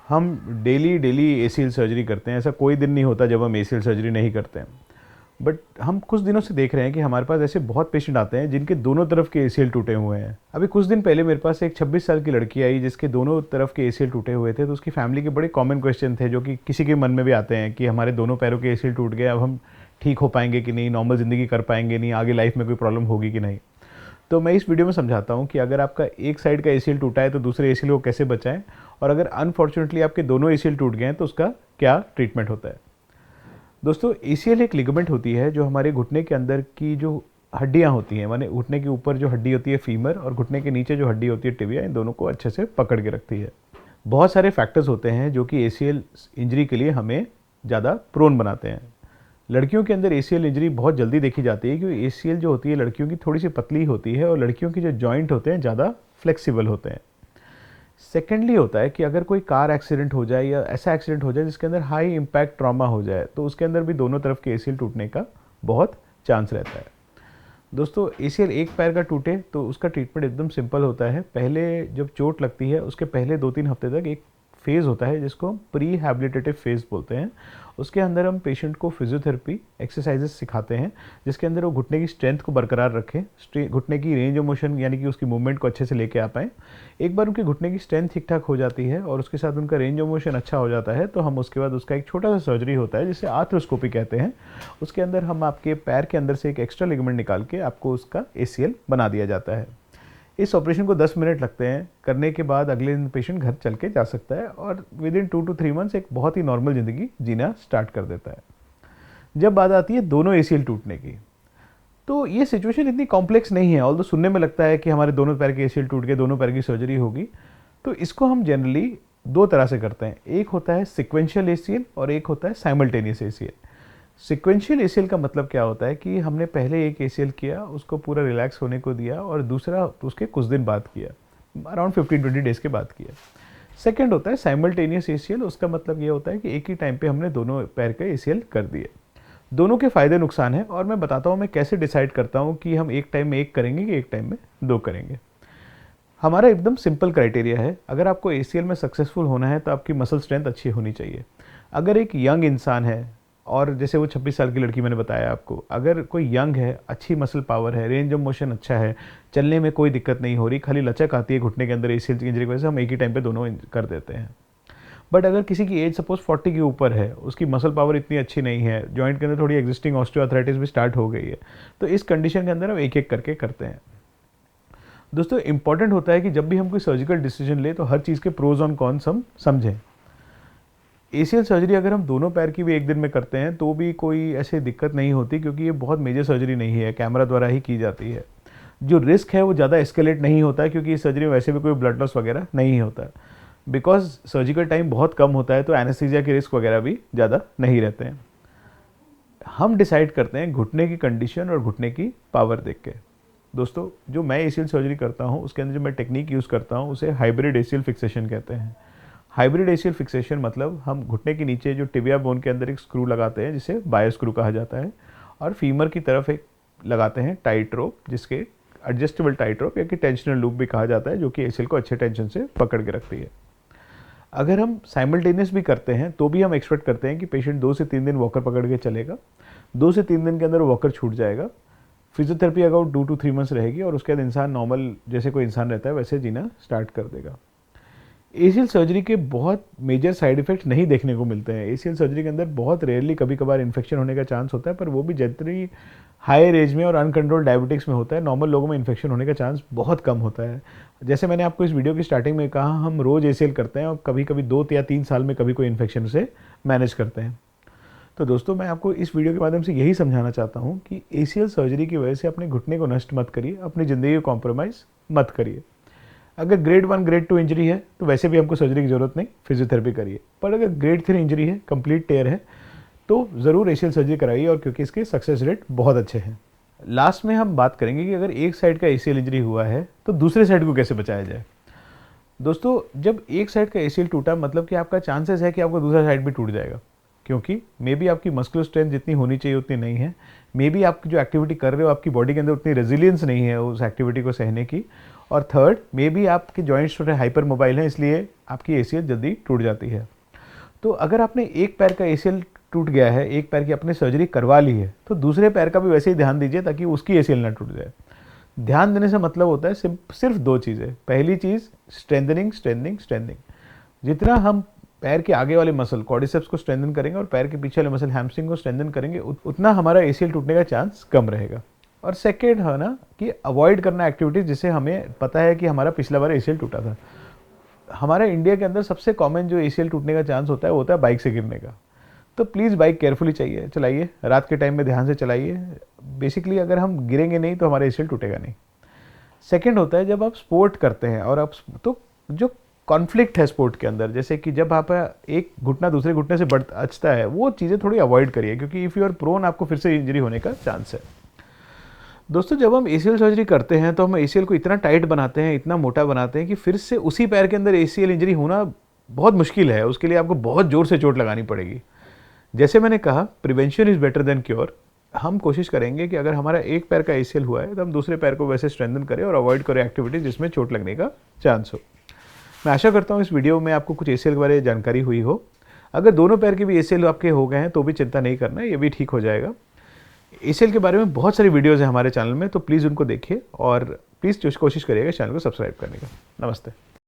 हम daily daily ACL surgery करते हैं, ऐसा कोई दिन नहीं होता जब हम एसीएल सर्जरी नहीं करते हैं। बट हम कुछ दिनों से देख रहे हैं कि हमारे पास ऐसे बहुत पेशेंट आते हैं जिनके दोनों तरफ के एसीएल टूटे हुए हैं। अभी कुछ दिन पहले मेरे पास एक 26 साल की लड़की आई जिसके दोनों तरफ के एसीएल टूटे हुए थे। तो उसकी फैमिली के बड़े कॉमन क्वेश्चन थे जो कि किसी के मन में भी आते हैं कि हमारे दोनों पैरों के एसीएल टूट गए, अब हम ठीक हो पाएंगे कि नहीं, नॉर्मल ज़िंदगी कर पाएंगे नहीं, आगे लाइफ में कोई प्रॉब्लम होगी कि नहीं। तो मैं इस वीडियो में समझाता हूँ कि अगर आपका एक साइड का एसीएल टूटा है तो दूसरे एसीएल को कैसे बचाएं, और अगर अनफॉर्चुनेटली आपके दोनों एसीएल टूट गए हैं तो उसका क्या ट्रीटमेंट होता है। दोस्तों, एसीएल एक लिगामेंट होती है जो हमारे घुटने के अंदर की जो हड्डियाँ होती हैं, माने घुटने के ऊपर जो हड्डी होती है फीमर और घुटने के नीचे जो हड्डी होती है टिबिया, इन दोनों को अच्छे से पकड़ के रखती है। बहुत सारे फैक्टर्स होते हैं जो कि एसीएल इंजरी के लिए हमें ज़्यादा प्रोन बनाते हैं। लड़कियों के अंदर एसीएल इंजरी बहुत जल्दी देखी जाती है क्योंकि एसीएल जो होती है लड़कियों की थोड़ी सी पतली होती है और लड़कियों के जो जॉइंट होते हैं ज़्यादा फ्लेक्सिबल होते हैं। सेकेंडली होता है कि अगर कोई कार एक्सीडेंट हो जाए या ऐसा एक्सीडेंट हो जाए जिसके अंदर हाई इम्पैक्ट ट्रॉमा हो जाए तो उसके अंदर भी दोनों तरफ के एसीएल टूटने का बहुत चांस रहता है। दोस्तों, एसीएल एक पैर का टूटे तो उसका ट्रीटमेंट एकदम सिंपल होता है। पहले जब चोट लगती है उसके पहले 2-3 हफ्ते तक एक फेज़ होता है जिसको हम प्री हैबिलिटेटिव फेज़ बोलते हैं। उसके अंदर हम पेशेंट को फिजियोथेरेपी एक्सरसाइजेस सिखाते हैं जिसके अंदर वो घुटने की स्ट्रेंथ को बरकरार रखें, घुटने की रेंज ऑफ मोशन यानी कि उसकी मूवमेंट को अच्छे से लेके आ पाएँ। एक बार उनके घुटने की स्ट्रेंथ ठीक ठाक हो जाती है और उसके साथ उनका रेंज ऑफ मोशन अच्छा हो जाता है तो हम उसके बाद उसका एक छोटा सा सर्जरी होता है जिसे आर्थ्रोस्कोपी कहते हैं। उसके अंदर हम आपके पैर के अंदर से एक एक्स्ट्रा लिगामेंट निकाल के आपको उसका एसीएल बना दिया जाता है। इस ऑपरेशन को 10 मिनट लगते हैं। करने के बाद अगले दिन पेशेंट घर चल के जा सकता है और विद इन 2 to 3 मंथ्स एक बहुत ही नॉर्मल ज़िंदगी जीना स्टार्ट कर देता है। जब बात आती है दोनों एसीएल टूटने की, तो ये सिचुएशन इतनी कॉम्प्लेक्स नहीं है। ऑल्दो सुनने में लगता है कि हमारे दोनों पैर के एसीएल टूट गए, दोनों पैर की सर्जरी होगी। तो इसको हम जनरली 2 तरह से करते हैं। एक होता है सिक्वेंशियल एसीएल और एक होता है साइमल्टेनियस एसीएल। सिक्वेंशियल एसीएल का मतलब क्या होता है कि हमने पहले एक एसीएल किया, उसको पूरा रिलैक्स होने को दिया और दूसरा उसके कुछ दिन बाद किया, अराउंड 15-20 डेज़ के बाद किया। सेकंड होता है साइमल्टेनियस एसीएल। उसका मतलब ये होता है कि एक ही टाइम पे हमने दोनों पैर का एसीएल कर दिए। दोनों के फ़ायदे नुकसान हैं और मैं बताता हूँ मैं कैसे डिसाइड करता हूँ कि हम एक टाइम में एक करेंगे कि एक टाइम में 2 करेंगे। हमारा एकदम सिंपल क्राइटेरिया है। अगर आपको एसीएल में सक्सेसफुल होना है तो आपकी मसल स्ट्रेंथ अच्छी होनी चाहिए। अगर एक यंग इंसान है और जैसे वो 26 साल की लड़की मैंने बताया आपको, अगर कोई यंग है, अच्छी मसल पावर है, रेंज ऑफ मोशन अच्छा है, चलने में कोई दिक्कत नहीं हो रही, खाली लचक आती है घुटने के अंदर एसीएल की इंजरी की वजह से, हम एक ही टाइम पे दोनों कर देते हैं। बट अगर किसी की एज सपोज 40 के ऊपर है, उसकी मसल पावर इतनी अच्छी नहीं है, जॉइंट के अंदर थोड़ी एग्जिस्टिंग ऑस्टियोआर्थराइटिस भी स्टार्ट हो गई है, तो इस कंडीशन के अंदर हम एक एक करके करते हैं। दोस्तों, इंपॉर्टेंट होता है कि जब भी हम कोई सर्जिकल डिसीजन ले तो हर चीज़ के प्रोज ऑन कॉन्स हम समझें। एसीएल सर्जरी अगर हम दोनों पैर की भी एक दिन में करते हैं तो भी कोई ऐसी दिक्कत नहीं होती क्योंकि ये बहुत मेजर सर्जरी नहीं है, कैमरा द्वारा ही की जाती है। जो रिस्क है वो ज़्यादा एस्केलेट नहीं होता है क्योंकि इस सर्जरी में वैसे भी कोई ब्लड लॉस वगैरह नहीं होता है। बिकॉज सर्जिकल टाइम बहुत कम होता है तो एनेस्थीसिया के रिस्क वगैरह भी ज़्यादा नहीं रहते हैं। हम डिसाइड करते हैं घुटने की कंडीशन और घुटने की पावर देख के। दोस्तों, जो मैं एसीएल सर्जरी करता हूँ उसके अंदर जो मैं टेक्निक यूज़ करता हूँ उसे हाइब्रिड एसीएल फिक्सेशन कहते हैं। हाइब्रिड एसीएल फिक्सेशन मतलब हम घुटने के नीचे जो टिबिया बोन के अंदर एक स्क्रू लगाते हैं जिसे बायो स्क्रू कहा जाता है, और फीमर की तरफ एक लगाते हैं टाइट रोप जिसके एडजस्टेबल टाइट रोप या कि टेंशनल लूप भी कहा जाता है, जो कि एसीएल को अच्छे टेंशन से पकड़ के रखती है। अगर हम साइमल्टेनियस भी करते हैं तो भी हम एक्सपेक्ट करते हैं कि पेशेंट 2 से 3 दिन वॉकर पकड़ के चलेगा। 2 से 3 दिन के अंदर वॉकर छूट जाएगा। फिजियोथेरेपी अबाउट 2 to 3 मंथ्स रहेगी और उसके बाद इंसान नॉर्मल जैसे कोई इंसान रहता है वैसे जीना स्टार्ट कर देगा। एसीएल सर्जरी के बहुत मेजर साइड इफेक्ट्स नहीं देखने को मिलते हैं। एसीएल सर्जरी के अंदर बहुत रेयरली कभी कभार इन्फेक्शन होने का चांस होता है, पर वो भी जितनी हायर एज में और अनकंट्रोल्ड डायबिटिक्स में होता है, नॉर्मल लोगों में इन्फेक्शन होने का चांस बहुत कम होता है। जैसे मैंने आपको इस वीडियो की स्टार्टिंग में कहा, हम रोज़ एसीएल करते हैं और कभी कभी 2 या 3 साल में कभी कोई इन्फेक्शन से मैनेज करते हैं। तो दोस्तों, मैं आपको इस वीडियो के माध्यम से यही समझाना चाहता हूँ कि एसीएल सर्जरी की वजह से अपने घुटने को नष्ट मत करिए, अपनी ज़िंदगी को कॉम्प्रोमाइज़ मत करिए। अगर ग्रेड 1 ग्रेड 2 इंजरी है तो वैसे भी हमको सर्जरी की ज़रूरत नहीं, फिजियोथेरेपी करिए। पर अगर ग्रेड 3 इंजरी है, कंप्लीट टेयर है, तो ज़रूर एसीएल सर्जरी कराइए, और क्योंकि इसके सक्सेस रेट बहुत अच्छे हैं। लास्ट में हम बात करेंगे कि अगर एक साइड का एसीएल इंजरी हुआ है तो दूसरे साइड को कैसे बचाया जाए। दोस्तों, जब एक साइड का एसीएल टूटा मतलब कि आपका चांसेस है कि आपका दूसरा साइड भी टूट जाएगा, क्योंकि मे बी आपकी मस्कुलर स्ट्रेंथ जितनी होनी चाहिए उतनी नहीं है, मे बी आप जो एक्टिविटी कर रहे हो आपकी बॉडी के अंदर उतनी रेजिलियंस नहीं है उस एक्टिविटी को सहने की, और थर्ड मे बी आपके जॉइंट्स थोड़े हाइपर मोबाइल हैं, इसलिए आपकी एसीएल जल्दी टूट जाती है। तो अगर आपने एक पैर का एसीएल टूट गया है, एक पैर की आपने सर्जरी करवा ली है, तो दूसरे पैर का भी वैसे ही ध्यान दीजिए ताकि उसकी एसीएल ना टूट जाए। ध्यान देने से मतलब होता है सिर्फ दो चीज़ें। पहली चीज़ स्ट्रेंथनिंग स्ट्रेंथनिंग स्ट्रेंथनिंग। जितना हम पैर के आगे वाले मसल क्वाड्रिसेप्स को स्ट्रेंथन करेंगे और पैर के पीछे वाले मसल हैमस्ट्रिंग को स्ट्रेंथन करेंगे, उतना हमारा एसीएल टूटने का चांस कम रहेगा। और सेकेंड है ना कि अवॉइड करना एक्टिविटीज जिससे हमें पता है कि हमारा पिछला बार एसीएल टूटा था। हमारा इंडिया के अंदर सबसे कॉमन जो एसीएल टूटने का चांस होता है वो होता है बाइक से गिरने का। तो प्लीज़ बाइक केयरफुली चलाइए, रात के टाइम में ध्यान से चलाइए। बेसिकली अगर हम गिरेंगे नहीं तो हमारा एसीएल टूटेगा नहीं। सेकेंड होता है जब आप स्पोर्ट करते हैं और आप तो जो कॉन्फ्लिक्ट है स्पोर्ट के अंदर, जैसे कि जब आप एक घुटना दूसरे घुटने से अचता है, वो चीज़ें थोड़ी अवॉइड करिए, क्योंकि इफ़ यू आर प्रोन आपको फिर से इंजरी होने का चांस है। दोस्तों, जब हम एसीएल सर्जरी करते हैं तो हम एसीएल को इतना टाइट बनाते हैं, इतना मोटा बनाते हैं कि फिर से उसी पैर के अंदर एसीएल इंजरी होना बहुत मुश्किल है। उसके लिए आपको बहुत ज़ोर से चोट लगानी पड़ेगी। जैसे मैंने कहा, prevention is better than cure. हम कोशिश करेंगे कि अगर हमारा एक पैर का एसीएल हुआ है तो हम दूसरे पैर को वैसे स्ट्रेंथन करें और अवॉइड करें एक्टिविटीज जिसमें चोट लगने का चांस हो। मैं आशा करता हूँ इस वीडियो में आपको कुछ एसीएल के बारे में जानकारी हुई हो। अगर दोनों पैर के भी एसीएल आपके हो गए हैं तो भी चिंता नहीं करना है, ये भी ठीक हो जाएगा। एसीएल के बारे में बहुत सारी वीडियोज़ हैं हमारे चैनल में, तो प्लीज़ उनको देखिए और प्लीज़ कोशिश करिएगा चैनल को सब्सक्राइब करने का। नमस्ते।